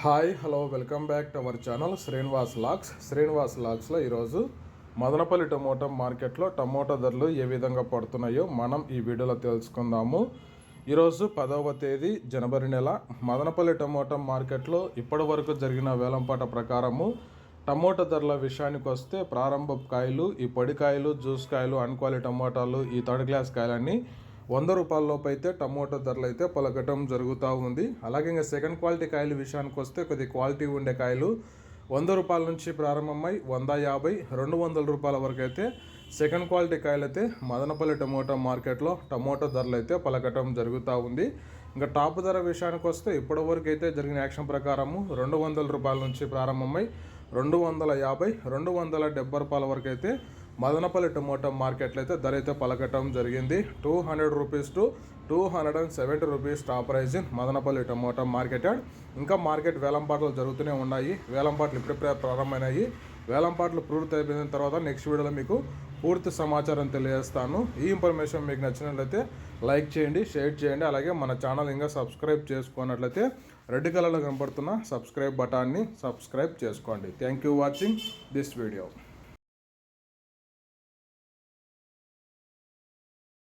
Hi hello welcome back to our channel Srinivas లాగ్స్లో ఈరోజు Madanapalle tomato మార్కెట్లో టమోటా ధరలు ఏ విధంగా పడుతున్నాయో మనం ఈ వీడియోలో తెలుసుకుందాము. ఈరోజు 10వ తేదీ జనవరి నెల మదనపల్లి టమోటా మార్కెట్లో ఇప్పటి వరకు జరిగిన వేలంపాట ప్రకారము టమోటా ధరల విషయానికి వస్తే ప్రారంభ కాయలు, ఈ పొడికాయలు, జ్యూస్ కాయలు, అన్క్వాలిటీ టమోటాలు, ఈ థర్డ్ క్లాస్ కాయలన్నీ 100 రూపాయల లోపు అయితే టమోటా ధరలు అయితే పలకటం జరుగుతూ ఉంది. అలాగే ఇంకా సెకండ్ క్వాలిటీ కాయల విషయానికి వస్తే కొద్ది క్వాలిటీ ఉండే కాయలు 100 రూపాయల నుంచి ప్రారంభమై 150, 200 రూపాయల వరకు అయితే సెకండ్ క్వాలిటీ కాయలు అయితే మదనపల్లి టమోటా మార్కెట్లో టమోటా ధరలు అయితే పలకటం జరుగుతూ ఉంది. ఇంకా టాప్ ధర విషయానికి వస్తే ఇప్పటివరకు అయితే జరిగిన యాక్షన్ ప్రకారము 200 రూపాయల నుంచి ప్రారంభమై 250, 270 రూపాయల వరకు అయితే మదనపల్లి టమోటా మార్కెట్లో అయితే ధర అయితే పలకటం జరిగింది. 200 rupees to 270 rupees top price in Madanapalle tomato market. ఇంకా మార్కెట్ వేలంపాట్లు జరుగుతూనే ఉన్నాయి. వేలంపాట్లు ఇప్పుడే ప్రారంభమైనాయి. వేలంపాట్లు పూర్తి అయిపోయిన తర్వాత నెక్స్ట్ వీడియోలో మీకు పూర్తి సమాచారం తెలియజేస్తాను. ఈ ఇన్ఫర్మేషన్ మీకు నచ్చినట్లయితే లైక్ చేయండి, షేర్ చేయండి. అలాగే మన ఛానల్ ఇంకా సబ్స్క్రైబ్ చేసుకున్నట్లయితే రెడ్ కలర్లో కనబడుతున్న సబ్స్క్రైబ్ బటాన్ని సబ్స్క్రైబ్ చేసుకోండి. Thank you watching this video.